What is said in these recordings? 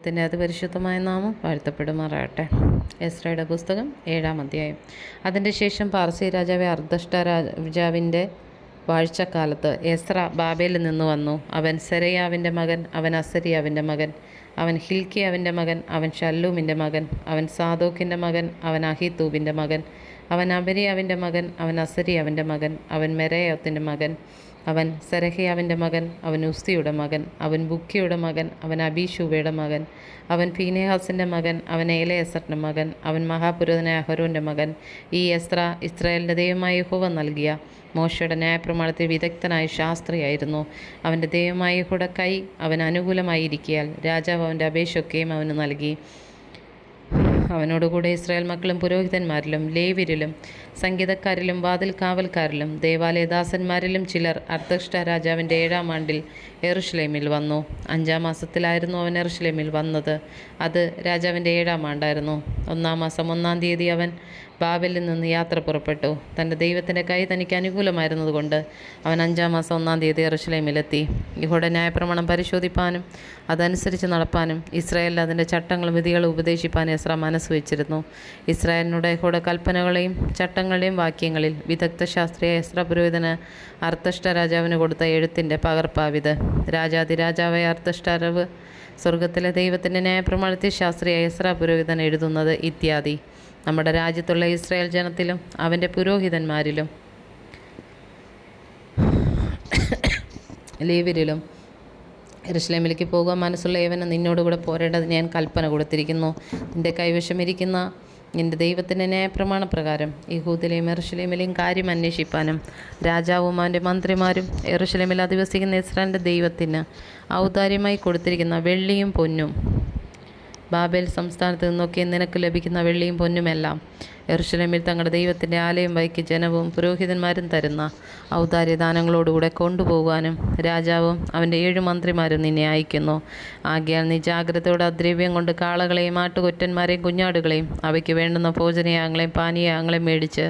ത്തിൻ്റെ അതിപരിശുദ്ധമായ നാമം വാഴ്ത്തപ്പെടുമാറാകട്ടെ. എസ്രയുടെ പുസ്തകം 7-ാം അധ്യായം. അതിൻ്റെ ശേഷം പാർസി രാജാവ് അർദ്ധഷ്ടാരാജാവിൻ്റെ വാഴ്ചക്കാലത്ത് എസ്ര ബാബേലിൽ നിന്ന് വന്നു. അവൻ സെരയാവിൻ്റെ മകൻ, അവൻ അസരിയാവിൻ്റെ മകൻ, അവൻ ഹിൽക്കിയാവിൻ്റെ മകൻ, അവൻ ശല്ലൂമിൻ്റെ മകൻ, അവൻ സാദോക്കിൻ്റെ മകൻ, അവൻ അഹീത്തൂബിൻ്റെ മകൻ, അവൻ അബരിയാവിൻ്റെ മകൻ, അവൻ അസരിയാവിൻ്റെ മകൻ, അവൻ മെരയോത്തിൻ്റെ മകൻ, അവൻ സെരഹിയാവിൻ്റെ മകൻ, അവൻ ഉസ്തിയുടെ മകൻ, അവൻ ബുക്കിയുടെ മകൻ, അവൻ അബീഷൂബയുടെ മകൻ, അവൻ ഫീനെഹാസിൻ്റെ മകൻ, അവൻ ഏലയസറിൻ്റെ മകൻ, അവൻ മഹാപുരോഹിതനായ അഹരോൻ്റെ മകൻ. ഈ എസ്ര ഇസ്രായേലിൻ്റെ ദൈവമായ യഹോവ നൽകിയ മോശയുടെ ന്യായപ്രമാണത്തിൽ വിദഗ്ധനായ ശാസ്ത്രിയായിരുന്നു. അവൻ്റെ ദൈവമായ യഹോവയുടെ കൈ അവന് അനുകൂലമായിരിക്കിയാൽ രാജാവ് അവൻ്റെ അപേക്ഷയൊക്കെയും അവന് നൽകി. അവനോടുകൂടെ ഇസ്രായേൽ മക്കളും പുരോഹിതന്മാരിലും ലേവ്യരിലും സംഗീതക്കാരിലും വാതിൽ കാവൽക്കാരിലും ദേവാലയദാസന്മാരിലും ചിലർ അർത്തഷ്ടാ രാജാവിൻ്റെ 7-ാം ആണ്ടിൽ യെറുശലേമിൽ വന്നു. 5-ാം മാസത്തിലായിരുന്നു അവൻ യെറുശലേമിൽ വന്നത്. അത് രാജാവിൻ്റെ 7-ാം ആണ്ടായിരുന്നു. 1-ാം മാസം 1-ാം തീയതി അവൻ ബാബേലിൽ നിന്ന് യാത്ര പുറപ്പെട്ടു. തൻ്റെ ദൈവത്തിൻ്റെ കൈ തനിക്ക് അനുകൂലമായിരുന്നതുകൊണ്ട് അവൻ 5-ാം മാസം 1-ാം തീയതി യെറുശലേമിലെത്തി. യഹോവയുടെ ന്യായപ്രമാണം പരിശോധിപ്പാനും അതനുസരിച്ച് നടപ്പാനും ഇസ്രായേലിൽ അതിൻ്റെ ചട്ടങ്ങളും വിധികളും ഉപദേശിപ്പാനും എസ്ര മനസ്സ് വെച്ചിരുന്നു. ഇസ്രായേലിനോട് യഹോവയുടെ കൽപ്പനകളെയും ചട്ടങ്ങളുടെയും വാക്യങ്ങളിൽ വിദഗ്ധ ശാസ്ത്രിയായ എസ്ര പുരോഹിതന് അർത്തഷ്ടാ രാജാവിന് കൊടുത്ത എഴുത്തിൻ്റെ പകർപ്പാവിത്. രാജാതിരാജാവായ അർത്തഷ്ടാരാവ് സ്വർഗത്തിലെ ദൈവത്തിൻ്റെ ന്യായപ്രമാണത്തിൽ ശാസ്ത്രിയായ എസ്ര പുരോഹിതൻ എഴുതുന്നത് ഇത്യാദി. നമ്മുടെ രാജ്യത്തുള്ള ഇസ്രായേൽ ജനത്തിലും അവൻ്റെ പുരോഹിതന്മാരിലും ലേവ്യരിലും യെരുശലേമിലേക്ക് പോകുവാൻ മനസ്സുള്ള ഏവനും നിന്നോടുകൂടെ പോരേണ്ടത് ഞാൻ കൽപ്പന കൊടുത്തിരിക്കുന്നു. നിൻ്റെ കൈവശമിരിക്കുന്ന നിൻ്റെ ദൈവത്തിൻ്റെ ന്യായപ്രമാണപ്രകാരം യഹൂദിലെയും യെരുശലേമിലെയും കാര്യം അന്വേഷിപ്പാനും രാജാവും അവൻ്റെ മന്ത്രിമാരും യെരുശലേമിൽ അധിവസിക്കുന്ന ഇസ്രായേലിൻ്റെ ദൈവത്തിന് ഔദാര്യമായി കൊടുത്തിരിക്കുന്ന വെള്ളിയും പൊന്നും, ബാബേൽ സംസ്ഥാനത്ത് നിന്നൊക്കെ നിനക്ക് ലഭിക്കുന്ന വെള്ളിയും പൊന്നുമെല്ലാം യെരുശലേമിൽ തങ്ങളുടെ ദൈവത്തിൻ്റെ ആലയം വയ്ക്ക് ജനവും പുരോഹിതന്മാരും തരുന്ന ഔദാര്യദാനങ്ങളോടുകൂടെ കൊണ്ടുപോകാനും രാജാവും അവൻ്റെ 7 മന്ത്രിമാരും നിന്നെ അയക്കുന്നു. ആകയാൽ നീ ജാഗ്രതയോടെ അദ്രവ്യം കൊണ്ട് കാളകളെയും ആട്ടുകൊറ്റന്മാരെയും കുഞ്ഞാടുകളെയും അവയ്ക്ക് വേണ്ടുന്ന ഭോജനയാഗങ്ങളെയും പാനീയങ്ങളെയും മേടിച്ച്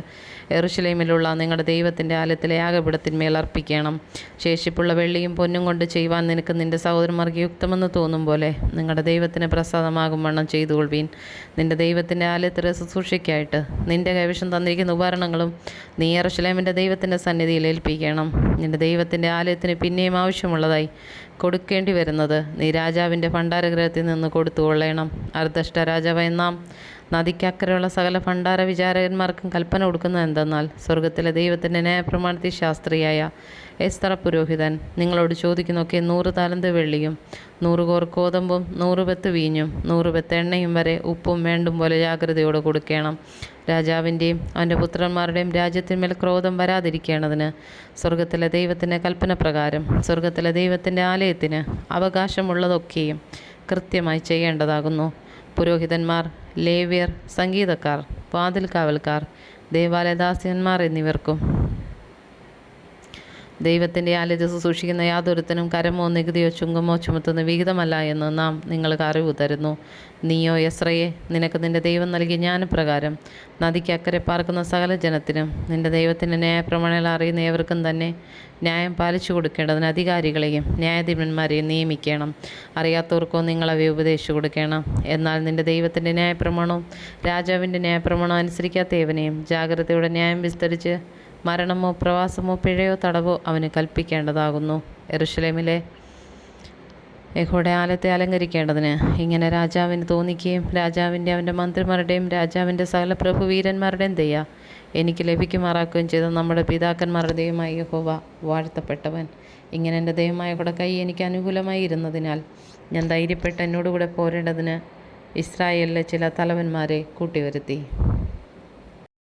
യെരുശലേമിലുള്ള നിങ്ങളുടെ ദൈവത്തിൻ്റെ ആലയത്തിലെ യാഗപീഠത്തിന്മേൽ അർപ്പിക്കണം. ശേഷിപ്പുള്ള വെള്ളിയും പൊന്നും കൊണ്ട് ചെയ്യുവാൻ നിനക്ക് നിൻ്റെ സഹോദരന്മാർക്ക് യുക്തമെന്ന് തോന്നും പോലെ നിങ്ങളുടെ ദൈവത്തിന് പ്രസാദമാകും വണ്ണം ചെയ്തുകൊള്ളുവീൻ. നിൻ്റെ ദൈവത്തിൻ്റെ ആലയത്തിലെ ശുശ്രൂഷയ്ക്കായിട്ട് നിൻ്റെ കൈവശം തന്നിരിക്കുന്ന ഉപകരണങ്ങളും നീ യെരുശലേമിൻ്റെ ദൈവത്തിൻ്റെ സന്നിധിയിൽ ഏൽപ്പിക്കണം. നിൻ്റെ ദൈവത്തിൻ്റെ ആലയത്തിന് പിന്നെയും ആവശ്യമുള്ളതായി കൊടുക്കേണ്ടി വരുന്നത് നീ രാജാവിൻ്റെ ഭണ്ഡാരഗൃഹത്തിൽ നിന്ന് കൊടുത്തുകൊള്ളണം. അർദ്ധഷ്ടാ രാജാവായ നാം നദിക്കക്കരെയുള്ള സകല ഭണ്ഡാര വിചാരകന്മാർക്കും കൽപ്പന കൊടുക്കുന്നത് എന്തെന്നാൽ, സ്വർഗത്തിലെ ദൈവത്തിൻ്റെ ന്യായപ്രമാണത്തിൽ ശാസ്ത്രിയായ എസ്ര പുരോഹിതൻ നിങ്ങളോട് ചോദിക്കുന്നൊക്കെ 100 താലന്ത് വെള്ളിയും 100 കോർ കോതമ്പും 100 ബത്ത് വീഞ്ഞും 100 ബത്ത് എണ്ണയും വരെ ഉപ്പും വേണ്ടും പോലെ ജാഗ്രതയോടെ കൊടുക്കണം. രാജാവിൻ്റെയും അവൻ്റെ പുത്രന്മാരുടെയും രാജ്യത്തിന്മേൽ ക്രോധം വരാതിരിക്കേണ്ടതിന് സ്വർഗത്തിലെ ദൈവത്തിൻ്റെ കൽപ്പന പ്രകാരം സ്വർഗത്തിലെ ദൈവത്തിൻ്റെ ആലയത്തിന് അവകാശമുള്ളതൊക്കെയും കൃത്യമായി ചെയ്യേണ്ടതാകുന്നു. പുരോഹിതന്മാർ, ലേവ്യർ, സംഗീതക്കാർ, വാതിൽ കാവൽക്കാർ, ദേവാലയദാസന്മാർ എന്നിവർക്കും ദൈവത്തിൻ്റെ ആലയത്തിൽ ശുശ്രൂഷിക്കുന്ന യാതൊരുത്തനും കരമോ നികുതിയോ ചുങ്കമോ ചുമത്തുന്ന വിഹിതമല്ല എന്ന് നാം നിങ്ങൾക്ക് അറിവ് തരുന്നു. നീയോ എസ്രയെ നിനക്ക് നിൻ്റെ ദൈവം നൽകിയ ജ്ഞാനപ്രകാരം നദിക്ക് അക്കരെ പാർക്കുന്ന സകല ജനത്തിനും നിൻ്റെ ദൈവത്തിൻ്റെ ന്യായപ്രമാണങ്ങൾ അറിയുന്ന ഏവർക്കും തന്നെ ന്യായം പാലിച്ചു കൊടുക്കേണ്ടതിന് അധികാരികളെയും ന്യായാധിപന്മാരെയും നിയമിക്കണം. അറിയാത്തവർക്കോ നിങ്ങളവയെ ഉപദേശിച്ചു കൊടുക്കണം. എന്നാൽ നിൻ്റെ ദൈവത്തിൻ്റെ ന്യായപ്രമാണവും രാജാവിൻ്റെ ന്യായപ്രമാണവും അനുസരിക്കാത്ത ഏവനെയും ജാഗ്രതയോടെ ന്യായം വിസ്തരിച്ച് മരണമോ പ്രവാസമോ പിഴയോ തടവോ അവന് കൽപ്പിക്കേണ്ടതാകുന്നു. യെരുശലേമിലെ യഹോവയുടെ ആലയത്തെ അലങ്കരിക്കേണ്ടതിന് ഇങ്ങനെ രാജാവിന് തോന്നിക്കുകയും രാജാവിൻ്റെ അവൻ്റെ മന്ത്രിമാരുടെയും രാജാവിൻ്റെ സകല പ്രഭുവീരന്മാരുടെയും ദയ എനിക്ക് ലഭിക്കുമാറാക്കുകയും ചെയ്ത നമ്മുടെ പിതാക്കന്മാരുടെ ദൈവമായ യഹോവ വാഴ്ത്തപ്പെട്ടവൻ. ഇങ്ങനെ എൻ്റെ ദൈവമായ യഹോവയുടെ കൈ എനിക്ക് അനുകൂലമായി ഇരുന്നതിനാൽ ഞാൻ ധൈര്യപ്പെട്ട് എന്നോടുകൂടെ പോരേണ്ടതിന് ഇസ്രായേലിലെ ചില തലവന്മാരെ കൂട്ടിവരുത്തി.